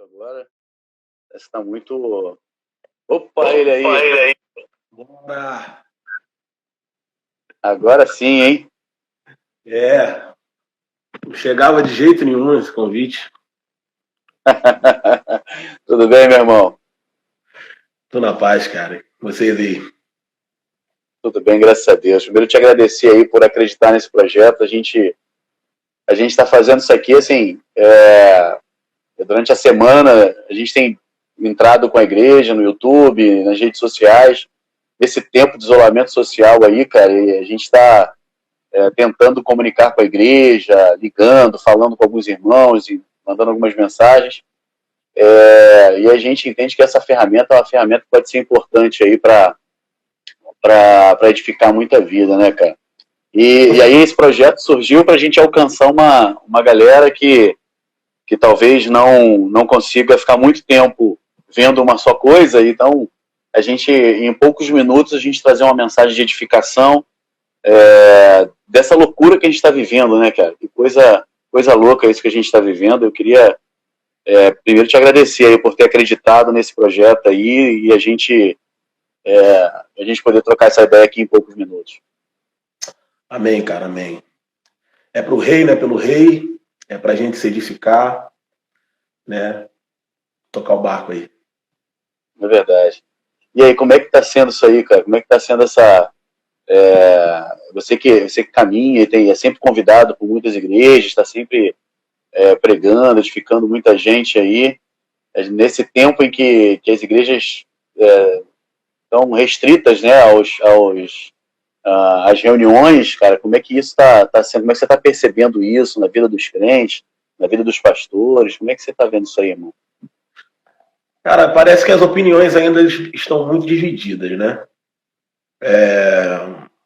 agora. Esse tá muito... Opa, ele aí. Bora! Agora sim, hein? Não chegava de jeito nenhum esse convite. Tudo bem, meu irmão? Tô na paz, cara. Vocês aí. Tudo bem, graças a Deus. Primeiro, te agradecer aí por acreditar nesse projeto. A gente está fazendo isso aqui, assim, durante a semana, a gente tem entrado com a igreja no YouTube, nas redes sociais. Esse tempo de isolamento social aí, cara, e a gente está tentando comunicar com a igreja, ligando, falando com alguns irmãos e mandando algumas mensagens. E a gente entende que essa ferramenta é uma ferramenta que pode ser importante aí para edificar muita vida, né, cara? E aí esse projeto surgiu para a gente alcançar uma galera que talvez não consiga ficar muito tempo vendo uma só coisa. Então, a gente, em poucos minutos, a gente trazer uma mensagem de edificação dessa loucura que a gente está vivendo, né, cara? Que coisa louca isso que a gente está vivendo. Eu queria primeiro te agradecer aí por ter acreditado nesse projeto aí e a gente poder trocar essa ideia aqui em poucos minutos. Amém, cara, amém. É pro rei, né? Pelo rei, é pra gente se edificar, né? Tocar o barco aí. É verdade. E aí, como é que tá sendo isso aí, cara? Como é que tá sendo essa... Você que caminha e é sempre convidado por muitas igrejas, está sempre pregando, edificando muita gente aí. Nesse tempo em que as igrejas estão restritas, né, às reuniões, cara, como é que isso tá sendo? Como é que você está percebendo isso na vida dos crentes, na vida dos pastores? Como é que você está vendo isso aí, irmão? Cara, parece que as opiniões ainda estão muito divididas, né?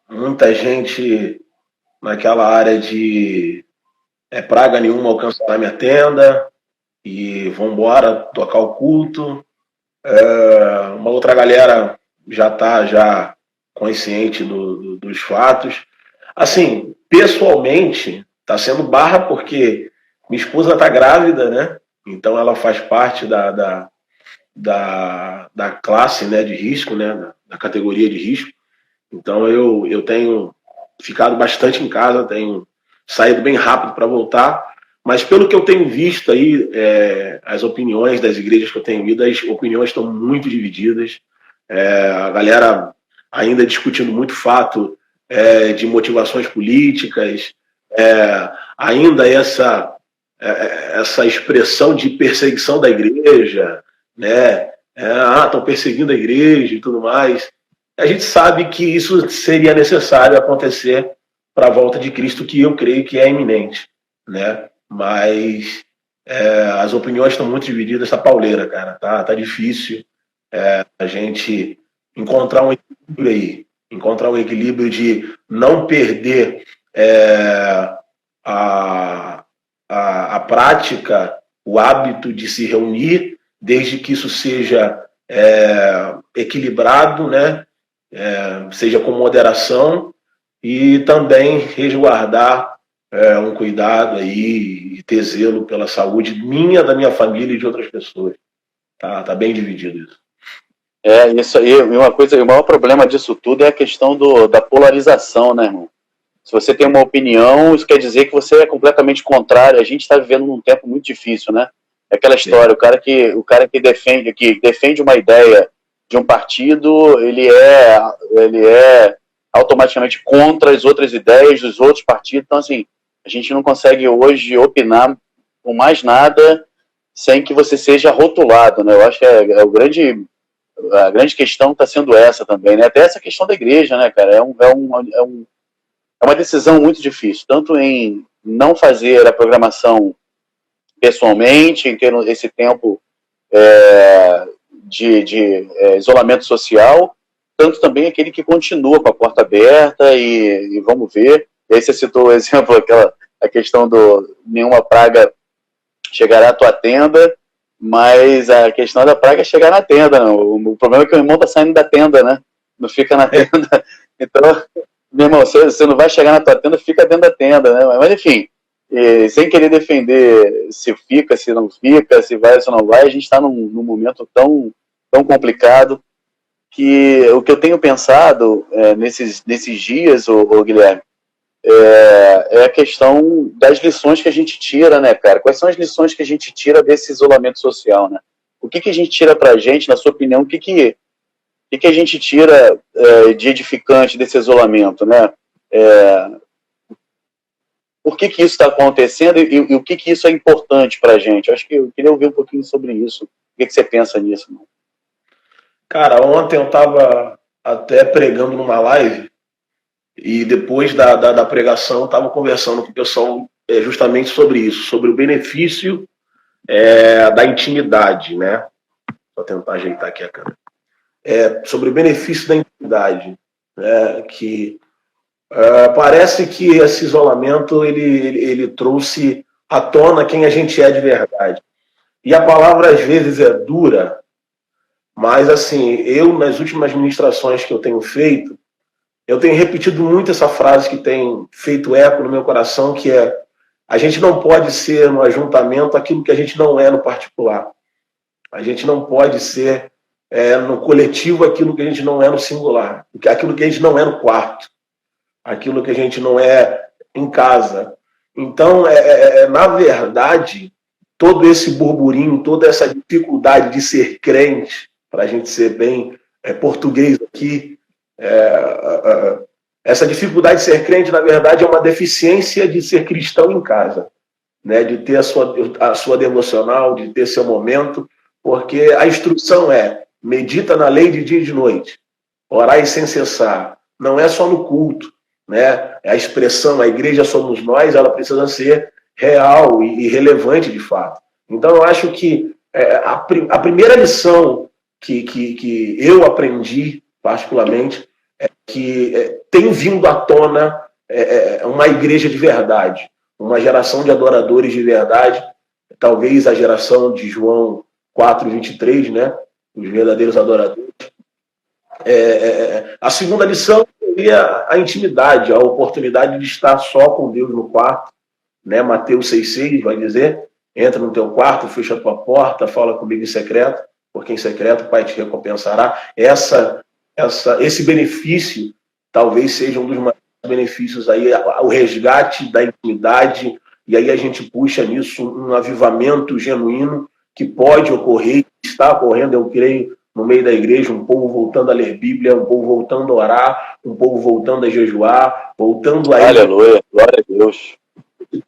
Muita gente naquela área de praga nenhuma alcançará minha tenda e vambora tocar o culto. Uma outra galera já está consciente dos fatos. Assim, pessoalmente, está sendo barra porque minha esposa está grávida, né? Então ela faz parte da classe, né, de risco, né, da categoria de risco. Então eu tenho ficado bastante em casa, tenho saído bem rápido para voltar, mas pelo que eu tenho visto aí, as opiniões das igrejas que eu tenho ido, as opiniões estão muito divididas. A galera ainda discutindo muito fato de motivações políticas, ainda essa expressão de perseguição da igreja, né? Estão perseguindo a igreja e tudo mais. A gente sabe que isso seria necessário acontecer para a volta de Cristo, que eu creio que é iminente, né? Mas as opiniões estão muito divididas, essa pauleira, cara, tá difícil a gente encontrar um equilíbrio aí, encontrar um equilíbrio de não perder a prática, o hábito de se reunir, desde que isso seja equilibrado, né? Seja com moderação, e também resguardar um cuidado aí e ter zelo pela saúde minha, da minha família e de outras pessoas. Tá bem dividido isso. Isso aí, o maior problema disso tudo é a questão da polarização, né, irmão? Se você tem uma opinião, isso quer dizer que você é completamente contrário. A gente está vivendo num tempo muito difícil, né? É aquela história, o cara que defende uma ideia de um partido, ele é automaticamente contra as outras ideias dos outros partidos. Então, assim, a gente não consegue hoje opinar com mais nada sem que você seja rotulado, né? Eu acho que a grande questão está sendo essa também, né? Até essa questão da igreja, né, cara? É uma decisão muito difícil, tanto em não fazer a programação pessoalmente, em ter esse tempo de isolamento social, tanto também aquele que continua com a porta aberta e vamos ver. E aí você citou o exemplo, a questão do nenhuma praga chegará à tua tenda, mas a questão da praga é chegar na tenda, não. O problema é que o irmão está saindo da tenda, né? Não fica na tenda. Então, meu irmão, você não vai chegar na tua tenda, fica dentro da tenda, né? Mas enfim, sem querer defender se fica, se não fica, se vai, se não vai, a gente está num momento tão complicado que o que eu tenho pensado nesses dias, Guilherme, é a questão das lições que a gente tira, né, cara? Quais são as lições que a gente tira desse isolamento social, né? O que a gente tira pra gente, na sua opinião, o que a gente tira de edificante desse isolamento, né? Por que isso está acontecendo e o que isso é importante pra gente? Eu acho que eu queria ouvir um pouquinho sobre isso. O que você pensa nisso, mano? Cara, ontem eu estava até pregando numa live e depois da pregação eu estava conversando com o pessoal justamente sobre isso, sobre o benefício da intimidade, né? Vou tentar ajeitar aqui a câmera. Sobre o benefício da intimidade, né? Que parece que esse isolamento ele trouxe à tona quem a gente é de verdade. E a palavra às vezes é dura, mas assim, eu nas últimas ministrações que eu tenho feito, eu tenho repetido muito essa frase que tem feito eco no meu coração, que é: a gente não pode ser no ajuntamento aquilo que a gente não é no particular. A gente não pode ser no coletivo aquilo que a gente não é no singular, aquilo que a gente não é no quarto, aquilo que a gente não é em casa. Então, na verdade, todo esse burburinho, toda essa dificuldade de ser crente, para a gente ser bem português aqui, essa dificuldade de ser crente, na verdade, é uma deficiência de ser cristão em casa, né? De ter a sua devocional, de ter seu momento, porque a instrução medita na lei de dia e de noite, orai sem cessar. Não é só no culto, né? A expressão, a igreja somos nós, ela precisa ser real e relevante de fato. Então eu acho que a primeira lição que eu aprendi particularmente é que tem vindo à tona uma igreja de verdade, uma geração de adoradores de verdade, talvez a geração de João 4:23, né? Os verdadeiros adoradores. A segunda lição seria a intimidade, a oportunidade de estar só com Deus no quarto, né? Mateus 6,6 vai dizer: entra no teu quarto, fecha a tua porta, fala comigo em secreto, porque em secreto o Pai te recompensará. Esse benefício talvez seja um dos maiores benefícios aí, o resgate da intimidade, e aí a gente puxa nisso um avivamento genuíno que pode ocorrer, está ocorrendo, eu creio, no meio da igreja, um povo voltando a ler Bíblia, um povo voltando a orar, um povo voltando a jejuar, voltando a... Aleluia, glória a Deus.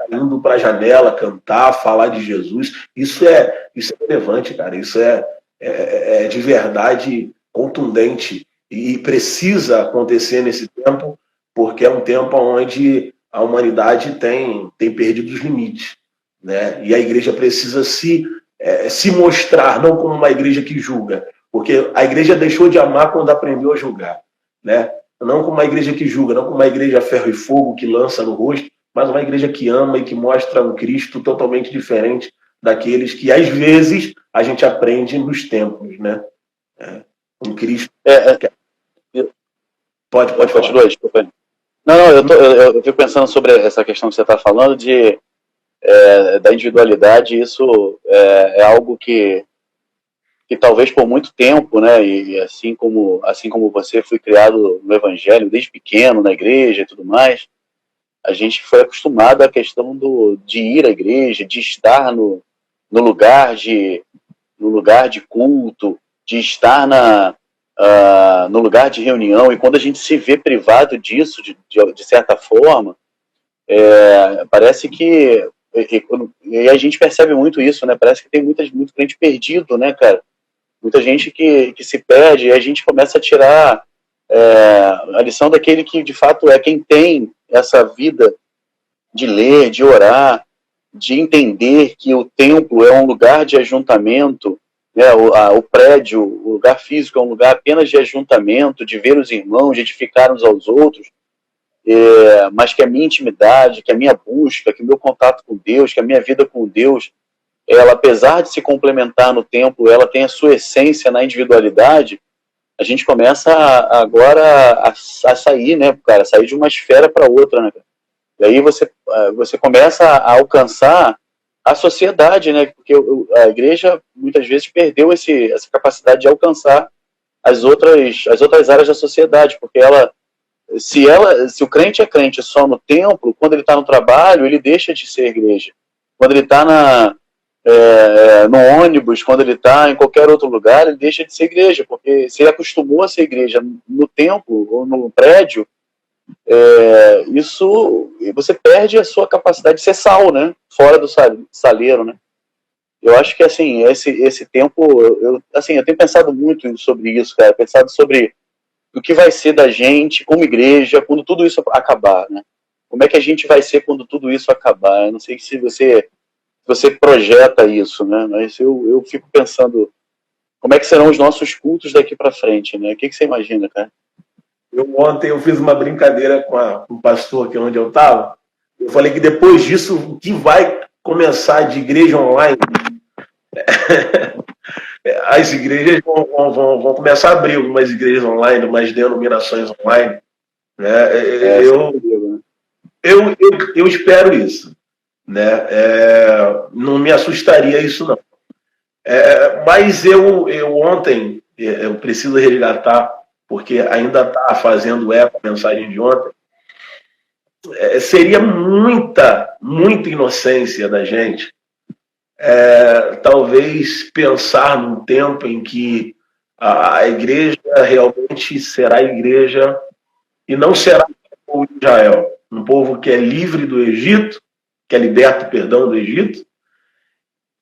Indo para a janela, cantar, falar de Jesus. Isso é relevante, cara. Isso é de verdade contundente e precisa acontecer nesse tempo, porque é um tempo onde a humanidade tem perdido os limites, né? E a igreja precisa se mostrar, não como uma igreja que julga, porque a igreja deixou de amar quando aprendeu a julgar, né? Não como uma igreja que julga, não como uma igreja ferro e fogo que lança no rosto, mas uma igreja que ama e que mostra um Cristo totalmente diferente daqueles que, às vezes, a gente aprende nos templos, né? Um Cristo... Pode continuar, desculpa. Não, eu fico pensando sobre essa questão que você está falando da individualidade. Isso é algo que talvez por muito tempo, né, e assim como você foi criado no Evangelho desde pequeno, na igreja e tudo mais, a gente foi acostumado à questão de ir à igreja, de estar no lugar de culto, de estar no lugar de reunião, e quando a gente se vê privado disso, de certa forma, parece que... E a gente percebe muito isso, né? Parece que tem muito crente perdido, né, cara? Muita gente que se perde, e a gente começa a tirar a lição daquele que, de fato, é quem tem essa vida de ler, de orar, de entender que o templo é um lugar de ajuntamento, né? O prédio, o lugar físico é um lugar apenas de ajuntamento, de ver os irmãos, de edificar uns aos outros, mas que a minha intimidade, que a minha busca, que o meu contato com Deus, que a minha vida com Deus, ela, apesar de se complementar no templo, ela tem a sua essência na individualidade. A gente começa agora a sair, né, cara, sair de uma esfera para outra, né, cara? E aí você começa a alcançar a sociedade, né? Porque a igreja muitas vezes perdeu essa capacidade de alcançar as outras áreas da sociedade, porque se o crente é crente só no templo, quando ele está no trabalho, ele deixa de ser igreja. Quando ele está no ônibus, quando ele está em qualquer outro lugar, ele deixa de ser igreja, porque se ele acostumou a ser igreja no templo ou no prédio, você perde a sua capacidade de ser sal, né? Fora do saleiro, né? Eu acho que, assim, esse tempo, eu tenho pensado muito sobre isso, cara, pensado sobre o que vai ser da gente como igreja quando tudo isso acabar, né? Como é que a gente vai ser quando tudo isso acabar? Eu não sei se você projeta isso, né? Mas eu fico pensando como é que serão os nossos cultos daqui para frente, né? O que você imagina, cara? Ontem eu fiz uma brincadeira com o pastor aqui onde eu estava. Eu falei que depois disso, o que vai começar de igreja online, as igrejas vão começar a abrir algumas igrejas online, umas denominações online. Né? Eu espero isso. Né? Não me assustaria isso, não. Mas eu ontem, eu preciso resgatar, porque ainda está fazendo eco a mensagem de ontem, seria muita inocência da gente, talvez pensar num tempo em que a igreja realmente será igreja e não será o povo de Israel, um povo que é livre do Egito, que é liberto, perdão, do Egito,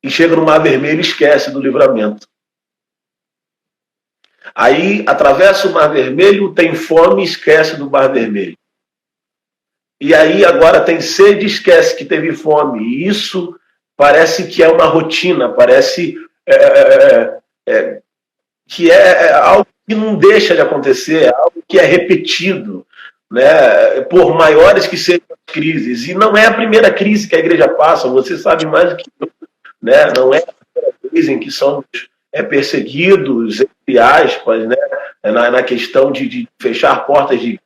e chega no Mar Vermelho e esquece do livramento. Aí atravessa o Mar Vermelho, tem fome e esquece do Mar Vermelho. E aí agora tem sede e esquece que teve fome. E isso parece que é uma rotina, parece que é algo que não deixa de acontecer, é algo que é repetido, né? Por maiores que sejam as crises. E não é a primeira crise que a igreja passa, você sabe mais do que eu, né? Não é a primeira crise em que somos perseguidos, entre aspas, né? Na questão de fechar portas de...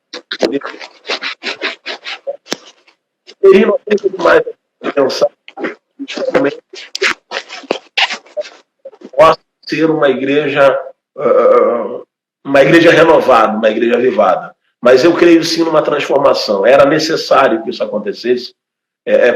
Seria uma coisa demais pensar justamente possa ser uma igreja renovada, uma igreja avivada. Mas eu creio sim numa transformação. Era necessário que isso acontecesse.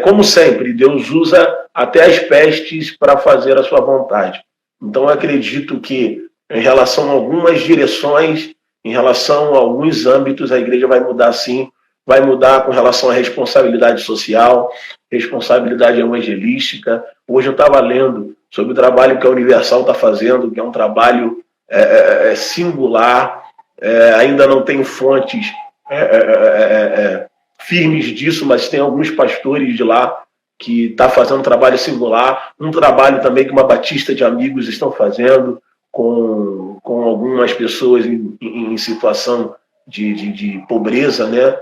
Como sempre, Deus usa até as pestes para fazer a sua vontade. Então, eu acredito que, em relação a algumas direções, em relação a alguns âmbitos, a igreja vai mudar sim, vai mudar com relação à responsabilidade social, responsabilidade evangelística. Hoje eu estava lendo sobre o trabalho que a Universal está fazendo, que é um trabalho singular, ainda não tenho fontes firmes disso, mas tem alguns pastores de lá que estão fazendo um trabalho singular, um trabalho também que uma batista de amigos estão fazendo com algumas pessoas em situação de pobreza, né?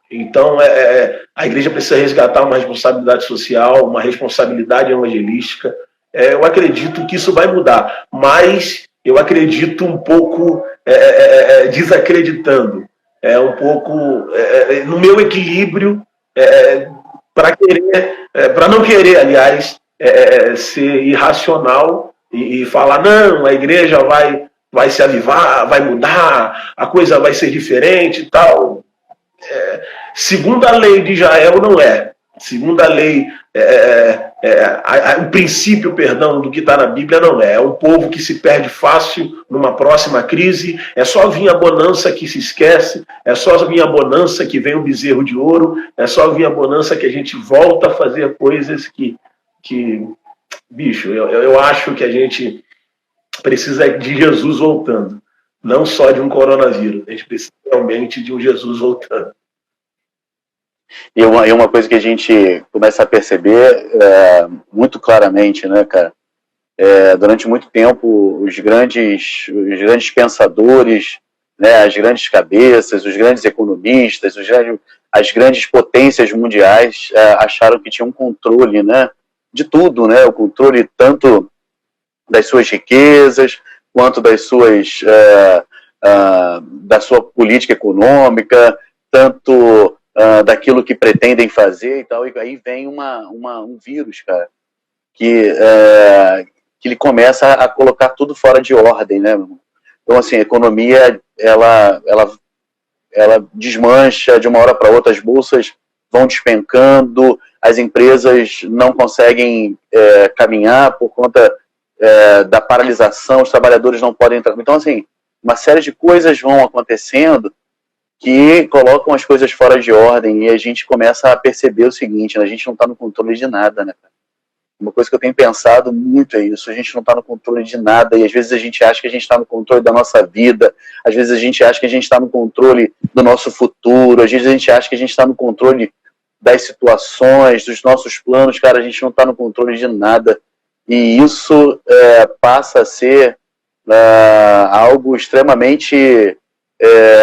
Então, a igreja precisa resgatar uma responsabilidade social, uma responsabilidade evangelística. Eu acredito que isso vai mudar, mas eu acredito um pouco desacreditando, um pouco no meu equilíbrio, para não querer, aliás, ser irracional e falar, não, a igreja vai se avivar, vai mudar, a coisa vai ser diferente e tal. Segundo a lei de Israel, não é. Segundo a lei, o princípio, perdão, do que está na Bíblia não é. É um povo que se perde fácil numa próxima crise. É só vir a bonança que se esquece. É só vir a bonança que vem o bezerro de ouro. É só vir a bonança que a gente volta a fazer coisas que bicho, eu acho que a gente precisa de Jesus voltando. Não só de um coronavírus. A gente precisa realmente de um Jesus voltando. E uma coisa que a gente começa a perceber muito claramente, né, cara? Durante muito tempo, os grandes pensadores, né, as grandes cabeças, os grandes economistas, as grandes potências mundiais acharam que tinham um controle, né, de tudo, né? O controle tanto das suas riquezas, quanto da sua política econômica, tanto daquilo que pretendem fazer e tal, e aí vem um vírus, cara, que ele começa a colocar tudo fora de ordem, né, meu irmão? Então, assim, a economia, ela desmancha de uma hora para outra, as bolsas vão despencando, as empresas não conseguem caminhar por conta da paralisação, os trabalhadores não podem entrar. Então, assim, uma série de coisas vão acontecendo que colocam as coisas fora de ordem e a gente começa a perceber o seguinte, né? A gente não está no controle de nada, né? Uma coisa que eu tenho pensado muito é isso, a gente não está no controle de nada e às vezes a gente acha que a gente está no controle da nossa vida, às vezes a gente acha que a gente está no controle do nosso futuro, às vezes a gente acha que a gente está no controle das situações, dos nossos planos, cara, a gente não está no controle de nada e isso passa a ser algo extremamente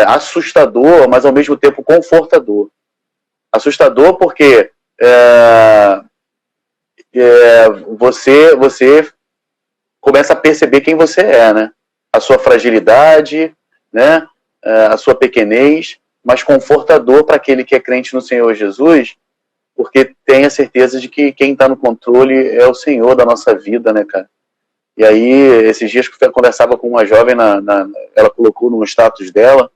assustador, mas ao mesmo tempo confortador. Assustador porque você começa a perceber quem você é, né? A sua fragilidade, né? A sua pequenez, mas confortador para aquele que é crente no Senhor Jesus, porque tem a certeza de que quem está no controle é o Senhor da nossa vida, né, cara? E aí, esses dias que eu conversava com uma jovem, ela colocou no status dela,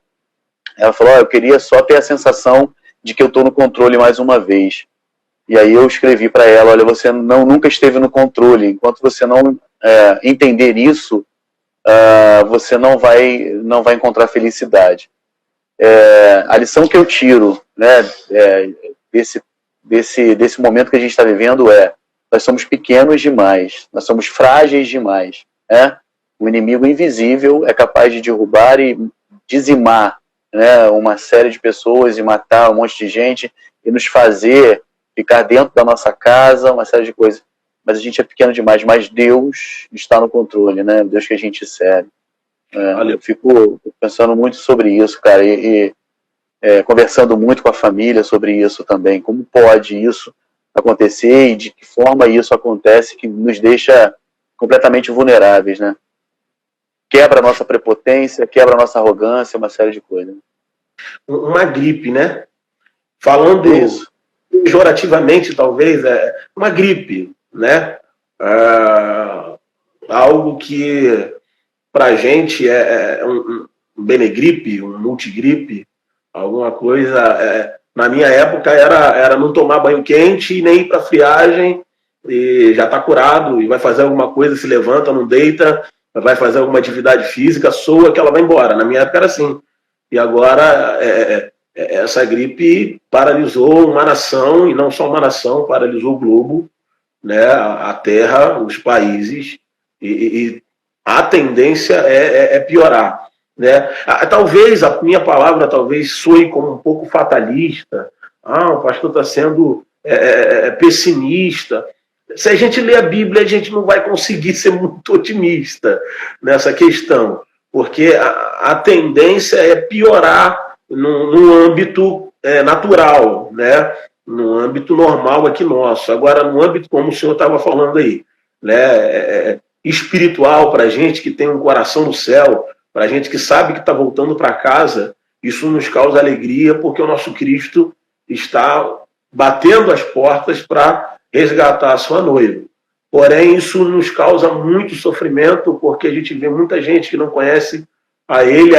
ela falou, eu queria só ter a sensação de que eu estou no controle mais uma vez. E aí eu escrevi para ela, olha, você nunca esteve no controle, enquanto você não entender isso, você não vai encontrar felicidade. A lição que eu tiro, né, desse momento que a gente está vivendo nós somos pequenos demais, nós somos frágeis demais. O inimigo invisível é capaz de derrubar e dizimar, né, uma série de pessoas e matar um monte de gente e nos fazer ficar dentro da nossa casa, uma série de coisas. Mas a gente é pequeno demais, mas Deus está no controle, né? Deus que a gente serve. Eu fico pensando muito sobre isso, cara, e conversando muito com a família sobre isso também. Como pode isso acontecer e de que forma isso acontece que nos deixa completamente vulneráveis, né? Quebra a nossa prepotência, quebra a nossa arrogância, uma série de coisas. Uma gripe, né? Falando isso pejorativamente, talvez, uma gripe, né? Algo que pra gente é um benegripe, um multigripe, alguma coisa. Na minha época era não tomar banho quente e nem ir para friagem e já está curado e vai fazer alguma coisa, se levanta, não deita, vai fazer alguma atividade física, soa que ela vai embora. Na minha época era assim. E agora essa gripe paralisou uma nação, e não só uma nação, paralisou o globo, né, a terra, os países, e a tendência é piorar. Né? Talvez a minha palavra soe como um pouco fatalista. O pastor está sendo pessimista. Se a gente lê a Bíblia, a gente não vai conseguir ser muito otimista nessa questão, porque a tendência é piorar no âmbito natural, né? No âmbito normal aqui nosso. Agora, no âmbito, como o senhor estava falando aí, né? Espiritual, para a gente que tem um coração no céu, para a gente que sabe que está voltando para casa, isso nos causa alegria, porque o nosso Cristo está batendo as portas para resgatar a sua noiva. Porém, isso nos causa muito sofrimento, porque a gente vê muita gente que não conhece a Ele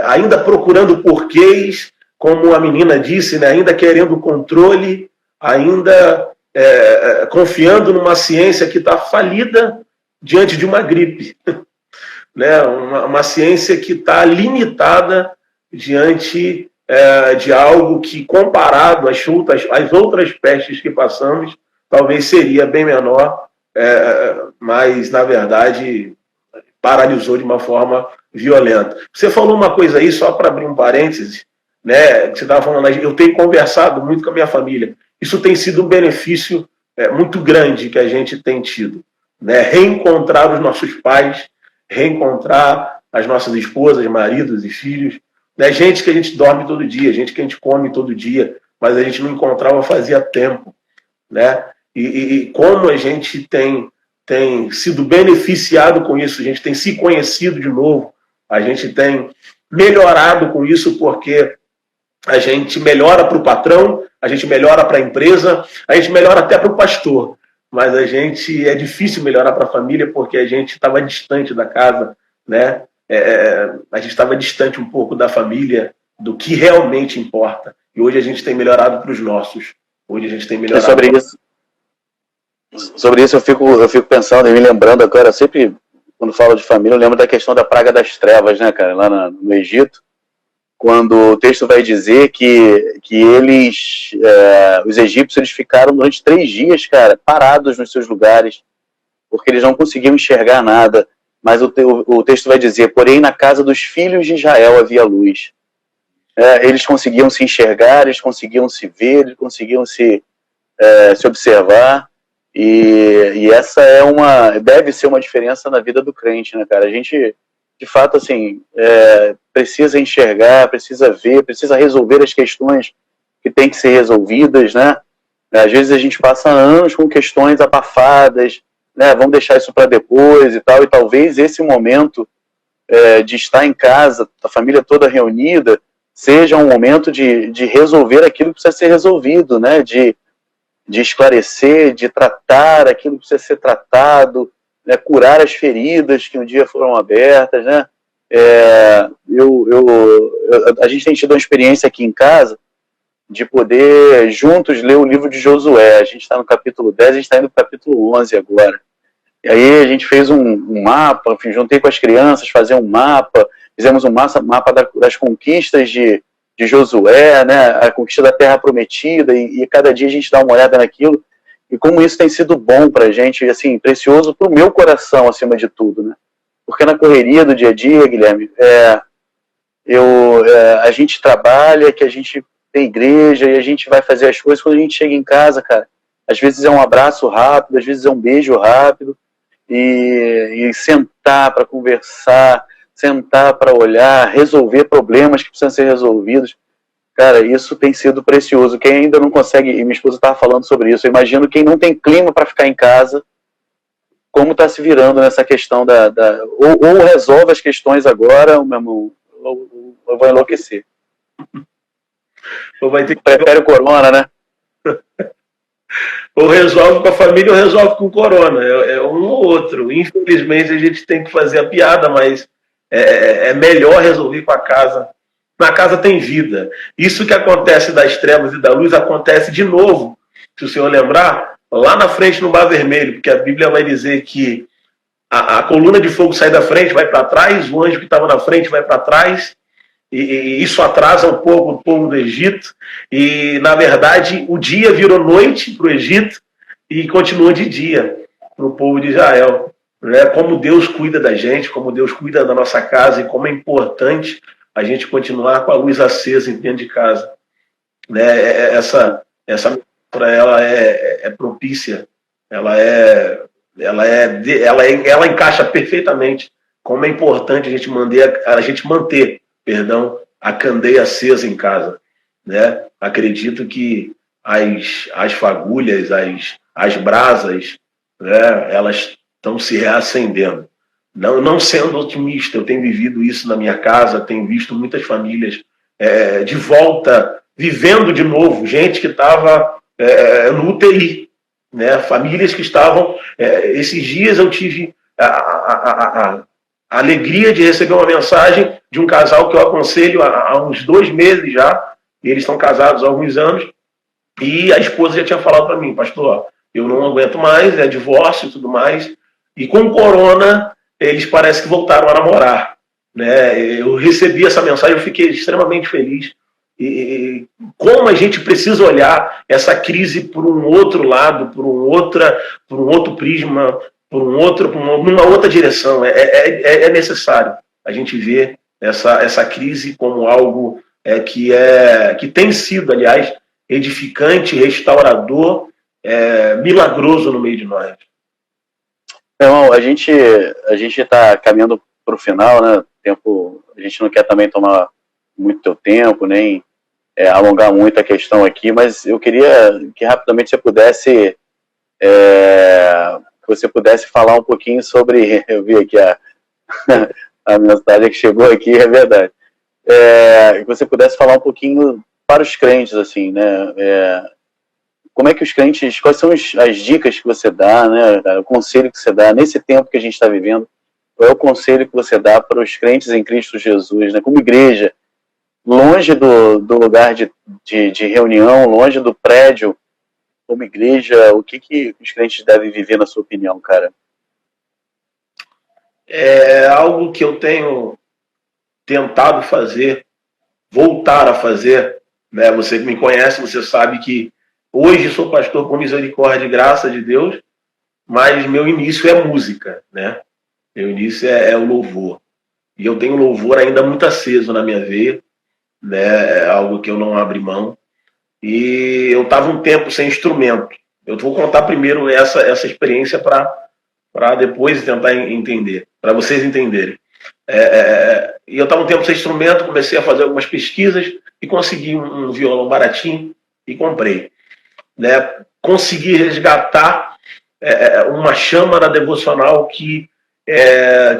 ainda procurando porquês, como a menina disse, né? Ainda querendo controle, ainda confiando numa ciência que está falida diante de uma gripe, né? Uma ciência que está limitada diante de algo que, comparado às outras pestes que passamos, talvez seria bem menor, mas, na verdade, paralisou de uma forma violenta. Você falou uma coisa aí, só para abrir um parênteses, né? Você estava falando, eu tenho conversado muito com a minha família. Isso tem sido um benefício muito grande que a gente tem tido. Né? Reencontrar os nossos pais, reencontrar as nossas esposas, maridos e filhos, né? Gente que a gente dorme todo dia, gente que a gente come todo dia, mas a gente não encontrava fazia tempo, né? E como a gente tem sido beneficiado com isso, a gente tem se conhecido de novo, a gente tem melhorado com isso, porque a gente melhora para o patrão, a gente melhora para a empresa, a gente melhora até para o pastor, mas é difícil melhorar para a família porque a gente estava distante da casa, né? A gente estava distante um pouco da família, do que realmente importa. E hoje a gente tem melhorado para os nossos. Hoje a gente tem melhorado. Sobre isso eu fico pensando e me lembrando agora, sempre quando falo de família, eu lembro da questão da praga das trevas, né, cara, lá no Egito, quando o texto vai dizer que os egípcios, eles ficaram durante 3 dias, cara, parados nos seus lugares, porque eles não conseguiam enxergar nada. Mas o texto vai dizer, porém na casa dos filhos de Israel havia luz. Eles conseguiam se enxergar, eles conseguiam se ver, eles conseguiam se observar, e essa deve ser uma diferença na vida do crente, né, cara? A gente, de fato, assim, precisa enxergar, precisa ver, precisa resolver as questões que têm que ser resolvidas, né? Às vezes a gente passa anos com questões abafadas, né? Vamos deixar isso para depois e tal, e talvez esse momento de estar em casa, a família toda reunida, seja um momento de resolver aquilo que precisa ser resolvido, né? De esclarecer, de tratar aquilo que precisa ser tratado, né? Curar as feridas que um dia foram abertas, né? A gente tem tido uma experiência aqui em casa de poder juntos ler o livro de Josué. A gente está no capítulo 10, a gente está indo para o capítulo 11 agora. E aí a gente fez um mapa, enfim, juntei com as crianças, fazer um mapa, fizemos um mapa das conquistas de Josué, né, a conquista da Terra Prometida, e cada dia a gente dá uma olhada naquilo, e como isso tem sido bom para a gente, assim, precioso para o meu coração, acima de tudo, né? Porque na correria do dia a dia, Guilherme, a gente trabalha, que a gente tem igreja, e a gente vai fazer as coisas, quando a gente chega em casa, cara, às vezes é um abraço rápido, às vezes é um beijo rápido, e sentar para conversar, sentar para olhar, resolver problemas que precisam ser resolvidos. Cara, isso tem sido precioso. Quem ainda não consegue, e minha esposa estava falando sobre isso, eu imagino quem não tem clima para ficar em casa, como está se virando nessa questão ou resolve as questões agora, meu irmão, ou vou enlouquecer. Ou vai ter que... Prefere o corona, né? Ou resolve com a família ou resolve com o corona. É um ou outro. Infelizmente a gente tem que fazer a piada, mas é melhor resolver com a casa. Na casa tem vida. Isso que acontece das trevas e da luz acontece de novo, se o senhor lembrar, lá na frente no Mar Vermelho, porque a Bíblia vai dizer que a coluna de fogo sai da frente, vai para trás, o anjo que estava na frente vai para trás, e isso atrasa um pouco o povo do Egito, e na verdade o dia virou noite para o Egito e continua de dia para o povo de Israel. Né? Como Deus cuida da gente, como Deus cuida da nossa casa, e como é importante a gente continuar com a luz acesa dentro de casa. Né? Essa para ela é propícia, ela encaixa perfeitamente como é importante a gente manter a candeia acesa em casa, né? Acredito que as fagulhas, as brasas, né, elas estão se reacendendo. Não sendo otimista, eu tenho vivido isso na minha casa, tenho visto muitas famílias de volta, vivendo de novo, gente que estava no UTI, né? Famílias que estavam... esses dias eu tive a alegria de receber uma mensagem de um casal que eu aconselho há uns 2 meses já, e eles estão casados há alguns anos, e a esposa já tinha falado para mim, pastor, eu não aguento mais, é divórcio e tudo mais, e com o corona, eles parecem que voltaram a namorar. Né? Eu recebi essa mensagem, eu fiquei extremamente feliz, e como a gente precisa olhar essa crise por um outro lado, por um outro prisma, numa outra direção. É necessário a gente ver essa crise como algo que tem sido, aliás, edificante, restaurador, milagroso no meio de nós. Irmão, a gente está caminhando para o final, né? A gente não quer também tomar muito teu tempo, nem alongar muito a questão aqui, mas eu queria que rapidamente você pudesse falar um pouquinho sobre... Eu vi aqui a mensagem que chegou aqui, é verdade. que você pudesse falar um pouquinho para os crentes, assim, né? Como é que os crentes, quais são as dicas que você dá, né? O conselho que você dá nesse tempo que a gente está vivendo? Qual é o conselho que você dá para os crentes em Cristo Jesus, né? Como igreja, longe do lugar de reunião, longe do prédio, como igreja, o que os crentes devem viver, na sua opinião, cara? É algo que eu tenho tentado fazer, voltar a fazer, né? Você que me conhece, você sabe que hoje sou pastor por misericórdia e graça de Deus, mas meu início é música, né? Meu início é o louvor. E eu tenho louvor ainda muito aceso na minha veia, né? É algo que eu não abro mão. E eu estava um tempo sem instrumento. Eu vou contar primeiro essa experiência para depois tentar entender, para vocês entenderem. E eu estava um tempo sem instrumento, comecei a fazer algumas pesquisas e consegui um violão baratinho e comprei. Né? Consegui resgatar uma chama na devocional que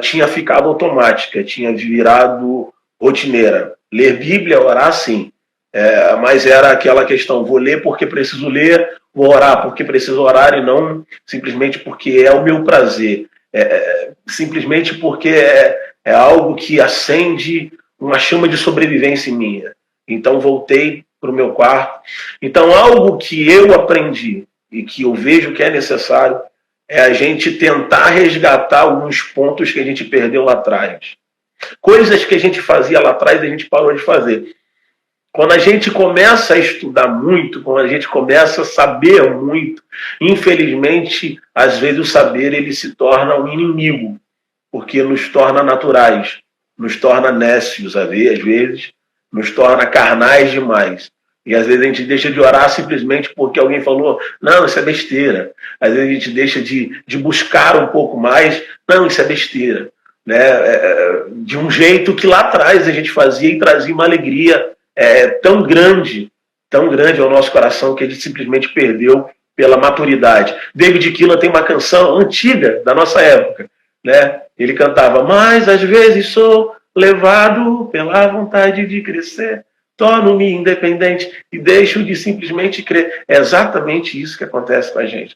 tinha ficado automática, tinha virado rotineira. Ler Bíblia, orar, sim. Mas era aquela questão, vou ler porque preciso ler, vou orar porque preciso orar e não simplesmente porque é o meu prazer. Simplesmente porque é algo que acende uma chama de sobrevivência minha. Então voltei para o meu quarto. Então algo que eu aprendi e que eu vejo que é necessário é a gente tentar resgatar alguns pontos que a gente perdeu lá atrás. Coisas que a gente fazia lá atrás e a gente parou de fazer. Quando a gente começa a estudar muito, quando a gente começa a saber muito, infelizmente, às vezes o saber ele se torna um inimigo, porque nos torna naturais, nos torna nécios, às vezes, nos torna carnais demais. E às vezes a gente deixa de orar simplesmente porque alguém falou, não, isso é besteira. Às vezes a gente deixa de buscar um pouco mais, não, isso é besteira. Né? De um jeito que lá atrás a gente fazia e trazia uma alegria tão grande ao nosso coração que a gente simplesmente perdeu pela maturidade. David Keelan tem uma canção antiga da nossa época, né? Ele cantava, mas às vezes sou levado pela vontade de crescer, torno-me independente e deixo de simplesmente crer. É exatamente isso que acontece com a gente.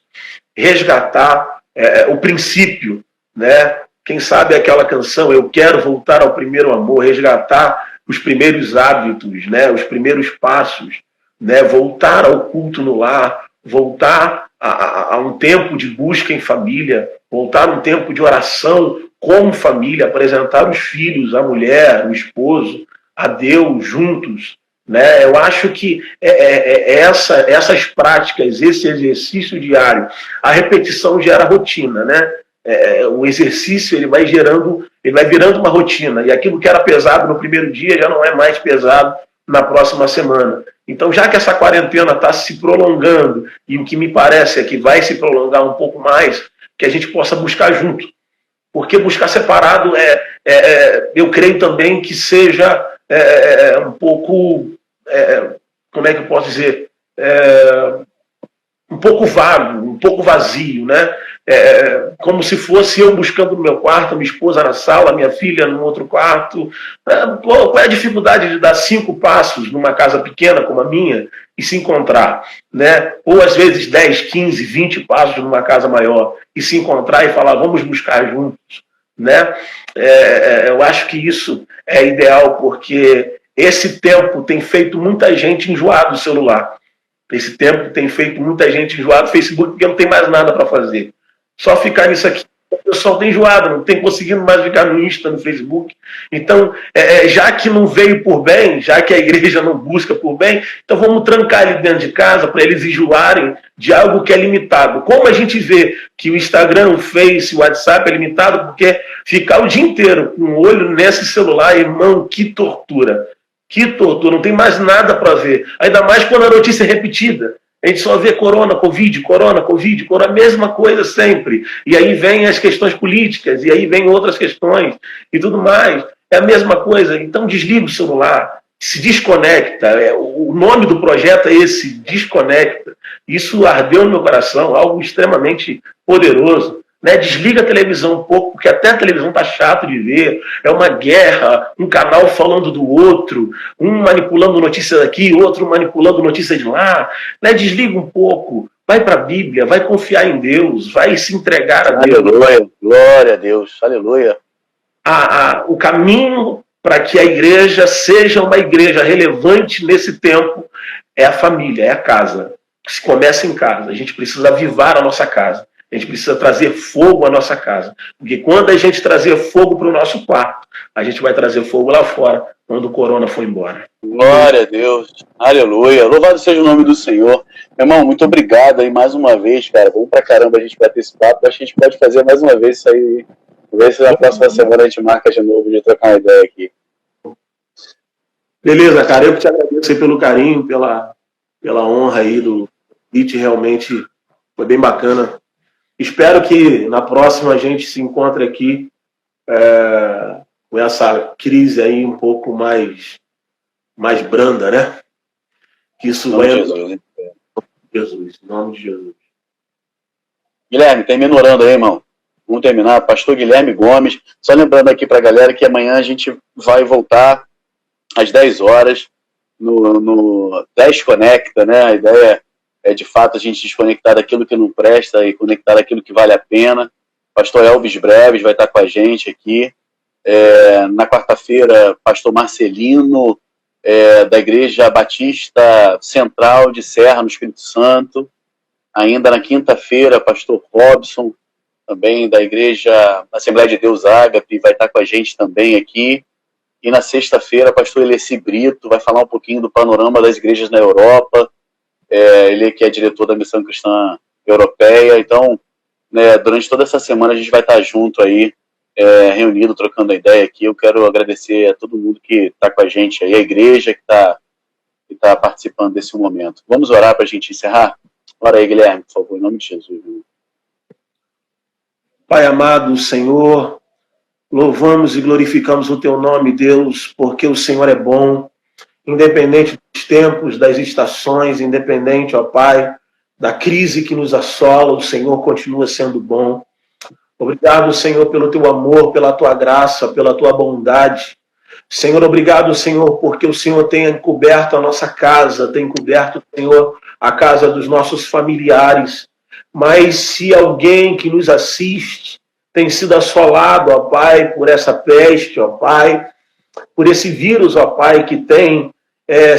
Resgatar o princípio, né? Quem sabe aquela canção, eu quero voltar ao primeiro amor, resgatar os primeiros hábitos, né? Os primeiros passos, né? Voltar ao culto no lar, voltar a um tempo de busca em família, voltar a um tempo de oração como família, apresentar os filhos, a mulher, o esposo, a Deus juntos. Né? Eu acho que essas práticas, esse exercício diário, a repetição gera rotina, né? O exercício ele vai virando uma rotina, e aquilo que era pesado no primeiro dia já não é mais pesado na próxima semana. Então, já que essa quarentena está se prolongando, e o que me parece é que vai se prolongar um pouco mais, que a gente possa buscar junto. Porque buscar separado eu creio também que seja um pouco, como é que eu posso dizer, um pouco vago, um pouco vazio, né? Como se fosse eu buscando no meu quarto, minha esposa na sala, minha filha no outro quarto. Qual é a dificuldade de dar 5 passos numa casa pequena como a minha e se encontrar? Né? Ou às vezes 10, 15, 20 passos numa casa maior e se encontrar e falar, vamos buscar juntos. Né? Eu acho que isso é ideal porque esse tempo tem feito muita gente enjoar do celular. Esse tempo tem feito muita gente enjoar do Facebook porque não tem mais nada para fazer. Só ficar nisso aqui, o pessoal tem enjoado, não tem conseguindo mais ficar no Insta, no Facebook. Então, já que não veio por bem, já que a igreja não busca por bem, então vamos trancar ele dentro de casa para eles enjoarem de algo que é limitado. Como a gente vê que o Instagram, o Face, o WhatsApp é limitado, porque ficar o dia inteiro com o olho nesse celular, irmão, que tortura. Que tortura, não tem mais nada para ver. Ainda mais quando a notícia é repetida. A gente só vê corona, covid, a mesma coisa sempre. E aí vem as questões políticas, e aí vem outras questões e tudo mais. É a mesma coisa. Então desliga o celular, se desconecta. O nome do projeto é esse, desconecta. Isso ardeu no meu coração, algo extremamente poderoso. Né? Desliga a televisão um pouco, porque até a televisão tá chato de ver. É uma guerra, um canal falando do outro, um manipulando notícia daqui, outro manipulando notícia de lá. Né? Desliga um pouco, vai para a Bíblia, vai confiar em Deus, vai se entregar a Deus. Aleluia, glória a Deus, aleluia. O caminho para que a igreja seja uma igreja relevante nesse tempo é a família, é a casa. Se começa em casa, a gente precisa avivar a nossa casa. A gente precisa trazer fogo à nossa casa. Porque quando a gente trazer fogo para o nosso quarto, a gente vai trazer fogo lá fora, quando o corona for embora. Glória a Deus. Aleluia. Louvado seja o nome do Senhor. Meu irmão, muito obrigado aí mais uma vez, cara. Vamos pra caramba a gente bater esse papo. Acho que a gente pode fazer mais uma vez isso aí. Vamos ver se na próxima semana a gente marca de novo de trocar uma ideia aqui. Beleza, cara. Eu que te agradeço aí pelo carinho, pela honra aí do convite. Realmente foi bem bacana. Espero que na próxima a gente se encontre aqui com essa crise aí um pouco mais branda, né? Que isso Em nome de Jesus, hein? Jesus, em nome de Jesus. Guilherme, termina orando aí, irmão. Vamos terminar. Pastor Guilherme Gomes. Só lembrando aqui pra galera que amanhã a gente vai voltar às 10 horas no 10 Conecta, né? A ideia é, de fato, a gente desconectar daquilo que não presta e conectar daquilo que vale a pena. Pastor Elvis Breves vai estar com a gente aqui. Na quarta-feira, pastor Marcelino, da Igreja Batista Central de Serra, no Espírito Santo. Ainda na quinta-feira, pastor Robson, também da Igreja Assembleia de Deus Ágape, vai estar com a gente também aqui. E na sexta-feira, pastor Eleci Brito vai falar um pouquinho do panorama das igrejas na Europa. Ele que é diretor da Missão Cristã Europeia. Então, né, durante toda essa semana a gente vai estar junto aí, reunido, trocando a ideia aqui. Eu quero agradecer a todo mundo que está com a gente aí, a igreja que está participando desse momento. Vamos orar para a gente encerrar? Ora aí, Guilherme, por favor, em nome de Jesus. Pai amado, Senhor, louvamos e glorificamos o Teu nome, Deus, porque o Senhor é bom, independente dos tempos, das estações, independente, ó Pai, da crise que nos assola, o Senhor continua sendo bom. Obrigado, Senhor, pelo Teu amor, pela Tua graça, pela Tua bondade. Senhor, obrigado, Senhor, porque o Senhor tem coberto a nossa casa, tem coberto, Senhor, a casa dos nossos familiares. Mas se alguém que nos assiste tem sido assolado, ó Pai, por essa peste, ó Pai, por esse vírus, ó Pai, que tem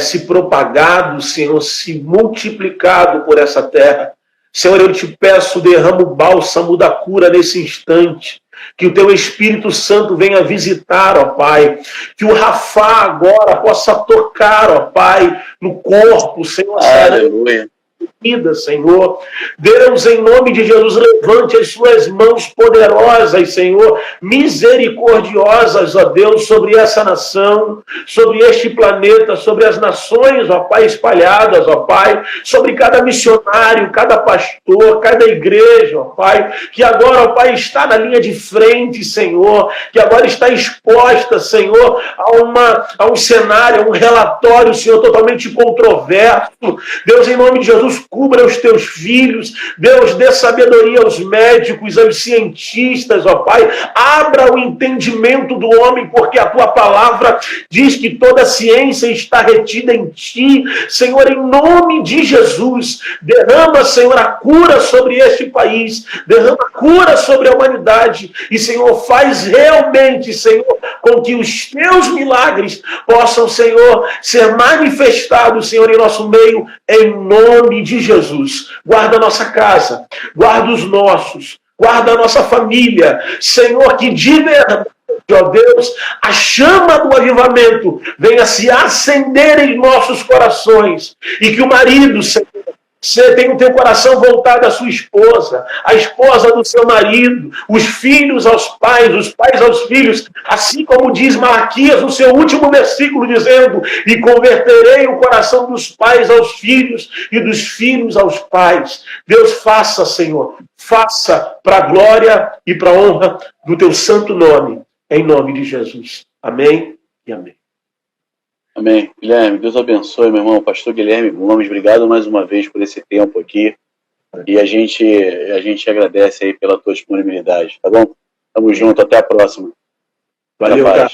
se propagado, Senhor, se multiplicado por essa terra. Senhor, eu te peço, derrama o bálsamo da cura nesse instante. Que o Teu Espírito Santo venha visitar, ó Pai. Que o Rafá agora possa tocar, ó Pai, no corpo, Senhor. Aleluia. Vida, Senhor. Deus, em nome de Jesus, levante as suas mãos poderosas, Senhor, misericordiosas, ó Deus, sobre essa nação, sobre este planeta, sobre as nações, ó Pai, espalhadas, ó Pai, sobre cada missionário, cada pastor, cada igreja, ó Pai, que agora, ó Pai, está na linha de frente, Senhor, que agora está exposta, Senhor, a um cenário, a um relatório, Senhor, totalmente controverso. Deus, em nome de Jesus, cubra os Teus filhos. Deus, dê sabedoria aos médicos, aos cientistas, ó Pai. Abra o entendimento do homem, porque a Tua palavra diz que toda a ciência está retida em Ti. Senhor, em nome de Jesus, derrama, Senhor, a cura sobre este país, derrama a cura sobre a humanidade e, Senhor, faz realmente, Senhor, com que os Teus milagres possam, Senhor, ser manifestados, Senhor, em nosso meio, em nome de Jesus. Guarda a nossa casa, guarda os nossos, guarda a nossa família. Senhor, que de verdade, ó Deus, a chama do avivamento venha se acender em nossos corações e que o marido, Senhor, você tem o teu coração voltado à sua esposa, a esposa do seu marido, os filhos aos pais, os pais aos filhos, assim como diz Malaquias no seu último versículo, dizendo: e converterei o coração dos pais aos filhos e dos filhos aos pais. Deus, faça, Senhor, faça para a glória e para a honra do teu santo nome, em nome de Jesus. Amém e amém. Amém. Guilherme, Deus abençoe, meu irmão. Pastor Guilherme Gomes, obrigado mais uma vez por esse tempo aqui. E a gente agradece aí pela tua disponibilidade, tá bom? Tamo junto, até a próxima. Valeu, cara.